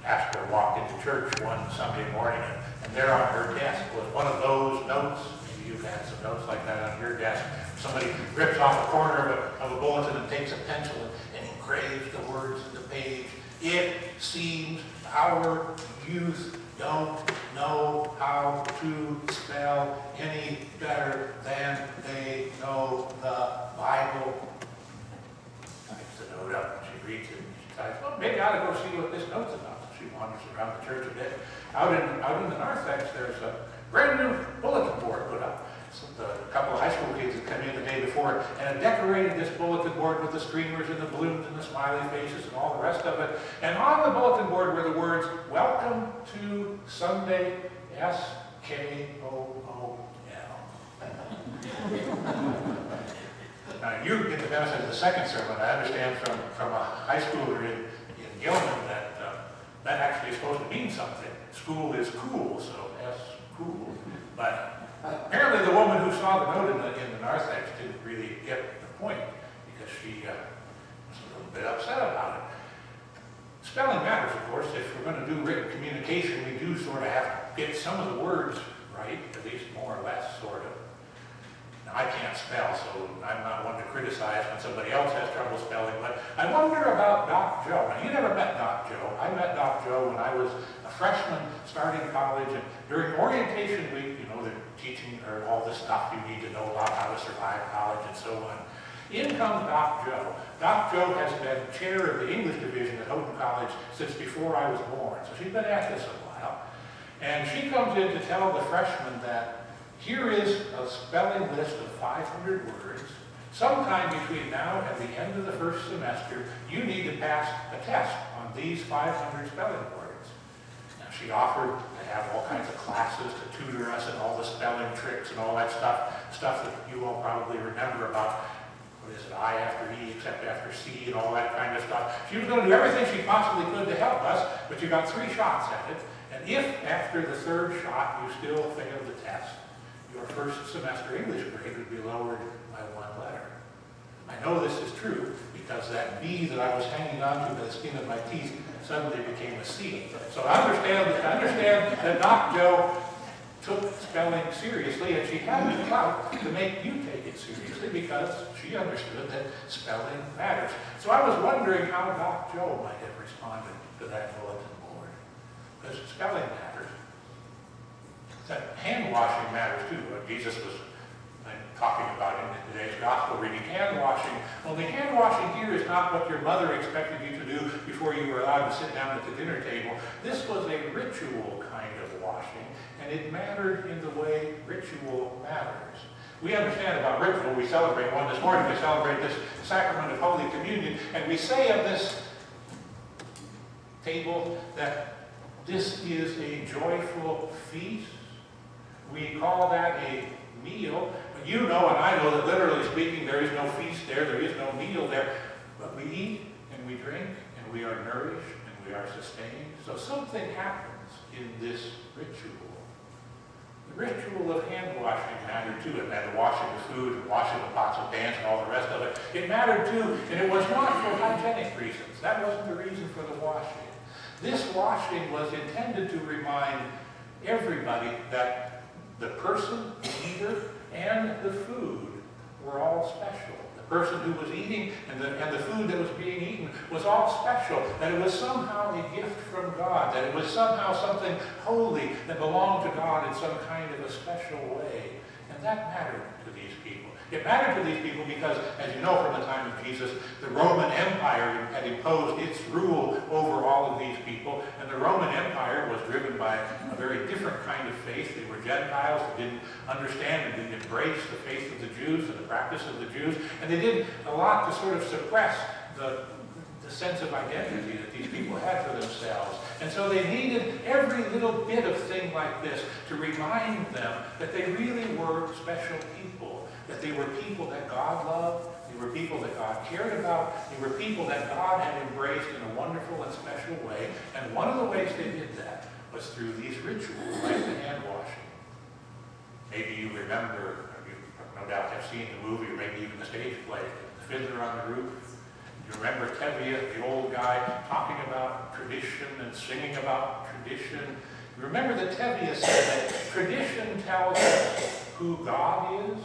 pastor walked into church one Sunday morning, and there on her desk was one of those notes. Maybe you've had some notes like that on your desk. Somebody rips off a corner of a bulletin and takes a pencil and engraves the words in the page. It seems our youth don't know how to spell any better than they know the Bible. Types the note up, and she reads it, and she types, well, maybe I ought to go see what this note's about. She wanders around the church a bit. Out in the narthex, there's a brand new bulletin board put up. So a couple of high school kids had come in the day before and had decorated this bulletin board with the streamers and the balloons and the smiley faces and all the rest of it. And on the bulletin board were the words, "Welcome to Sunday, SKOOL." Now, you get the benefit of the second sermon. I understand from a high schooler in Gilman that actually is supposed to mean something. School is cool, so S-cool. But apparently the woman who saw the note in the narthex didn't really get the point because she was a little bit upset about it. Spelling matters, of course. If we're going to do written communication, we do sort of have to get some of the words right, at least more or less, sort of. Now, I can't spell, so I'm not one to criticize when somebody else has trouble spelling, but I wonder about Doc Joe. Now, you never met Doc Joe. I met Doc Joe when I was a freshman starting college, and during orientation week, you know, they're teaching her all the stuff you need to know about how to survive college and so on. In comes Doc Joe. Doc Joe has been chair of the English division at Houghton College since before I was born, so she's been at this a while. And she comes in to tell the freshmen that here is a spelling list of 500 words. Sometime between now and the end of the first semester, you need to pass a test on these 500 spelling words. Now, she offered to have all kinds of classes to tutor us and all the spelling tricks and all that stuff that you all probably remember about, what is it, I after E except after C and all that kind of stuff. She was going to do everything she possibly could to help us, but you got 3 shots at it. And if after the 3rd shot you still failed the test, your first semester English grade would be lowered by 1 letter. I know this is true because that B that I was hanging on to by the skin of my teeth suddenly became a C. So I understand that Doc Joe took spelling seriously, and she had the clout to make you take it seriously because she understood that spelling matters. So I was wondering how Doc Joe might have responded to that bulletin board, because spelling matters. That hand washing matters too. Jesus was talking about in today's gospel reading, hand washing. Only hand washing here is not what your mother expected you to do before you were allowed to sit down at the dinner table. This was a ritual kind of washing, and it mattered in the way ritual matters. We understand about ritual. We celebrate one this morning. We celebrate this sacrament of Holy Communion, and we say of this table that this is a joyful feast. We call that a meal. But you know, and I know that literally speaking, there is no feast there, there is no meal there. But we eat and we drink and we are nourished and we are sustained. So something happens in this ritual. The ritual of hand washing mattered too. It mattered washing the food and washing the pots and pans and all the rest of it. It mattered too, and it was not for hygienic reasons. That wasn't the reason for the washing. This washing was intended to remind everybody that the person, the eater, and the food were all special. The person who was eating and the food that was being eaten was all special. That it was somehow a gift from God. That it was somehow something holy that belonged to God in some kind of a special way. And that mattered to these people. It mattered to these people because, as you know from the time of Jesus, the Roman Empire had imposed its rule over all of these people, and the Roman Empire was driven by a very different kind of faith. They were Gentiles, they didn't understand and didn't embrace the faith of the Jews and the practice of the Jews, and they did a lot to sort of suppress the sense of identity that these people had for themselves. And so they needed every little bit of thing like this to remind them that they really were special people, that they were people that God loved, they were people that God cared about, they were people that God had embraced in a wonderful and special way. And one of the ways they did that was through these rituals, like the hand washing. Maybe you remember, or you no doubt have seen the movie, or maybe even the stage play, The Fiddler on the Roof. You remember Tevye, the old guy, talking about tradition and singing about tradition. You remember that Tevye said that tradition tells us who God is,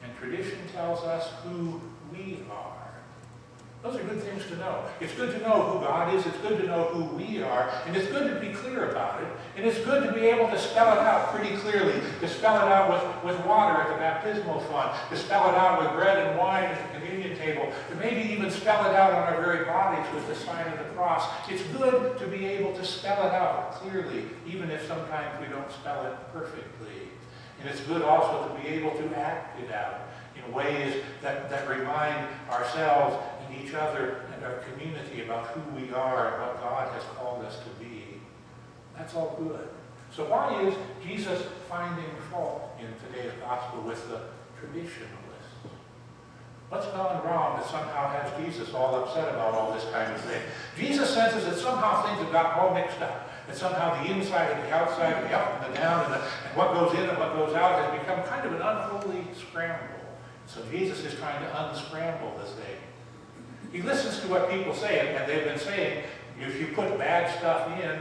and tradition tells us who we are. Those are good things to know. It's good to know who God is, it's good to know who we are, and it's good to be clear about it, and it's good to be able to spell it out pretty clearly, to spell it out with water at the baptismal font, to spell it out with bread and wine at the communion table, to maybe even spell it out on our very bodies with the sign of the cross. It's good to be able to spell it out clearly, even if sometimes we don't spell it perfectly. And it's good also to be able to act it out in ways that remind ourselves and each other and our community about who we are and what God has called us to be. That's all good. So why is Jesus finding fault in today's gospel with the traditionalists? What's gone wrong that somehow has Jesus all upset about all this kind of thing? Jesus senses that somehow things have got all mixed up. That somehow the inside and the outside and the up and the down and what goes in and what goes out has become kind of an unholy scramble. So Jesus is trying to unscramble the thing. He listens to what people say, and they've been saying, if you put bad stuff in,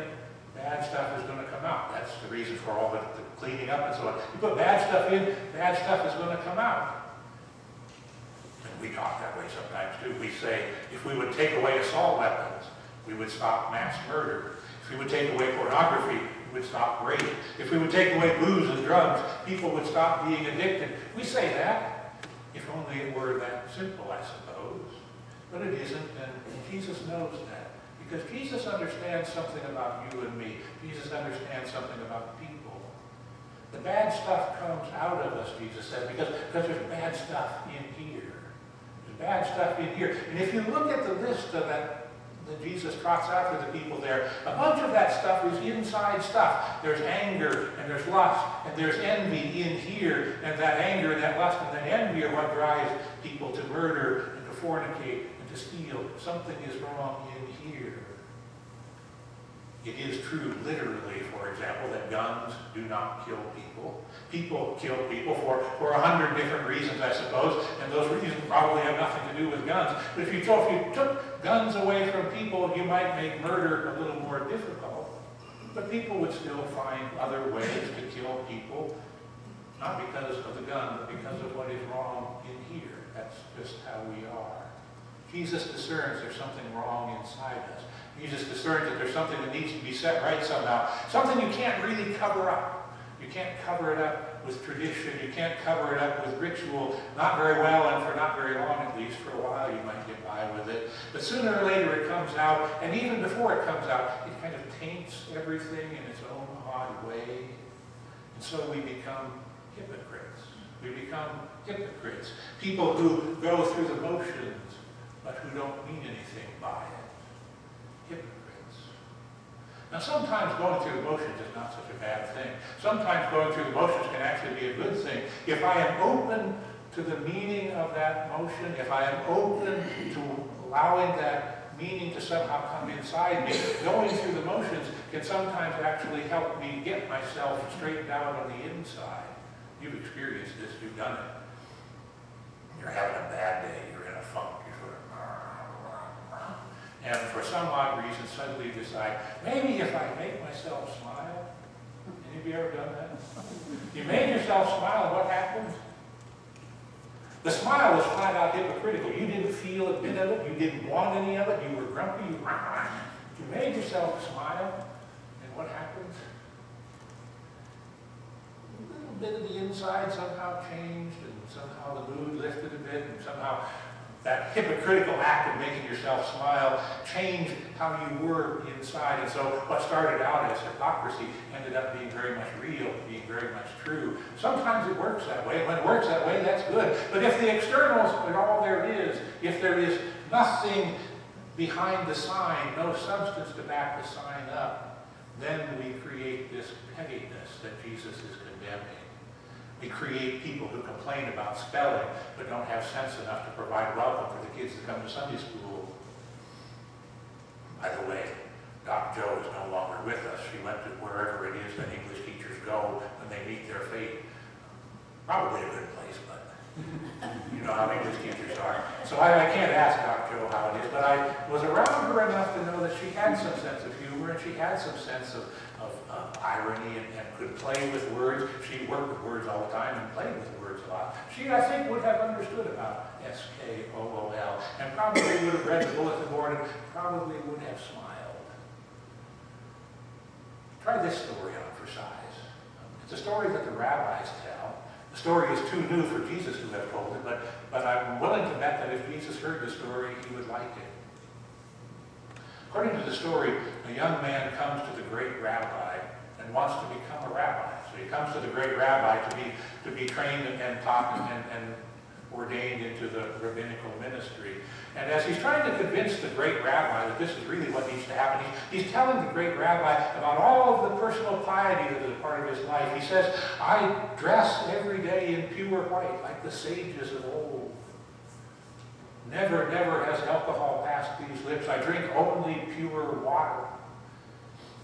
bad stuff is going to come out. That's the reason for all the cleaning up and so on. You put bad stuff in, bad stuff is going to come out. And we talk that way sometimes too. We say, if we would take away assault weapons, we would stop mass murder. If we would take away pornography, we would stop rape. If we would take away booze and drugs, people would stop being addicted. We say that. If only it were that simple, I suppose. But it isn't, and Jesus knows that. Because Jesus understands something about you and me. Jesus understands something about people. The bad stuff comes out of us, Jesus says, because there's bad stuff in here. There's bad stuff in here. And if you look at the list of that Jesus trots out for the people there, a bunch of that stuff is inside stuff. There's anger, and there's lust, and there's envy in here, and that anger and that lust and that envy are what drives people to murder and to fornicate and to steal. Something is wrong in here. It is true, literally, for example, that guns do not kill people. People kill people for 100 different reasons, I suppose, and those reasons probably have nothing to do with guns. But if you took guns away from people, you might make murder a little more difficult. But people would still find other ways to kill people, not because of the gun, but because of what is wrong in here. That's just how we are. Jesus discerns there's something wrong inside us. Jesus discerns that there's something that needs to be set right somehow. Something you can't really cover up. You can't cover it up with tradition. You can't cover it up with ritual. Not very well, and for not very long at least. For a while you might get by with it. But sooner or later it comes out, and even before it comes out, it kind of taints everything in its own odd way. And so we become hypocrites. We become hypocrites. People who go through the motions, but who don't mean anything by it. Hypocrites. Now sometimes going through the motions is not such a bad thing. Sometimes going through the motions can actually be a good thing. If I am open to the meaning of that motion, if I am open to allowing that meaning to somehow come inside me, going through the motions can sometimes actually help me get myself straightened out on the inside. You've experienced this, you've done it. You're having a bad day, you're in a funk. And for some odd reason, suddenly you decide, maybe if I make myself smile. Any of you ever done that? You made yourself smile, and what happened? The smile was flat out hypocritical. You didn't feel a bit of it. You didn't want any of it. You were grumpy. You made yourself smile, and what happened? A little bit of the inside somehow changed, and somehow the mood lifted a bit, and somehow that hypocritical act of making yourself smile changed how you were inside. And so what started out as hypocrisy ended up being very much real, being very much true. Sometimes it works that way. When it works that way, that's good. But if the externals are all there is, if there is nothing behind the sign, no substance to back the sign up, then we create this pettiness that Jesus is condemning. We create people who complain about spelling but don't have sense enough to provide welcome for the kids that come to Sunday school. By the way, Doc Joe is no longer with us. She went to wherever it is that English teachers go when they meet their fate. Probably a good place, but you know how English teachers are. So I can't ask Doc Joe how it is, but I was around her enough to know that she had some sense of humor and she had some sense of irony and could play with words. She worked with words all the time and played with words a lot. She, I think, would have understood about S-K-O-O-L and probably would have read the bulletin board and probably would have smiled. Try this story on for size. It's a story that the rabbis tell. The story is too new for Jesus to have told it, but I'm willing to bet that if Jesus heard the story, he would like it. According to the story, a young man comes to the great rabbi and wants to become a rabbi. So he comes to the great rabbi to be trained and taught and ordained into the rabbinical ministry. And as he's trying to convince the great rabbi that this is really what needs to happen, he's telling the great rabbi about all of the personal piety that is a part of his life. He says, I dress every day in pure white, like the sages of old. Never, never has alcohol passed these lips. I drink only pure water.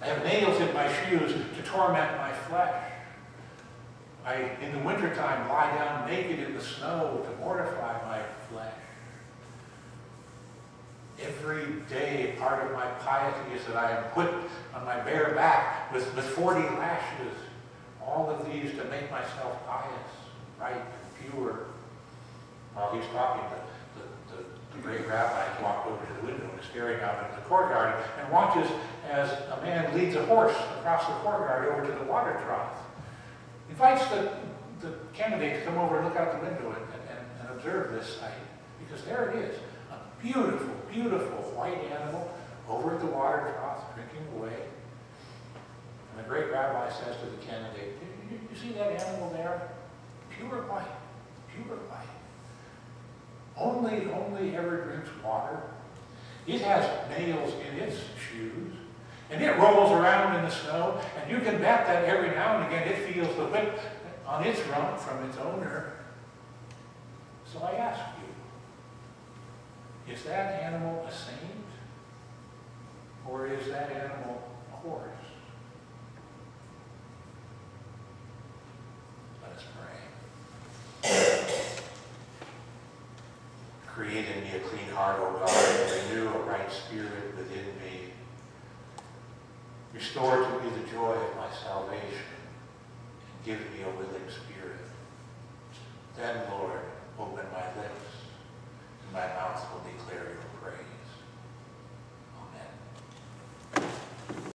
I have nails in my shoes to torment my flesh. I, in the wintertime, lie down naked in the snow to mortify my flesh. Every day, part of my piety is that I am put on my bare back with 40 lashes. All of these to make myself pious, right, and pure. While he's talking, the great rabbi walked over to the window and is staring out into the courtyard and watches as a man leads a horse across the courtyard over to the water trough. He invites the candidate to come over and look out the window and observe this sight, because there it is, a beautiful, beautiful white animal over at the water trough drinking away. And the great rabbi says to the candidate, you see that animal there? Pure white, pure white. Only ever drinks water. It has nails in its shoes, and it rolls around in the snow, and you can bet that every now and again it feels the whip on its rump from its owner. So I ask you, is that animal a saint, or is that animal a horse? Let us pray. Create in me a clean heart, O God, and renew a right spirit within me. Restore to me the joy of my salvation, and give me a willing spirit. Then, Lord, open my lips, and my mouth will declare your praise.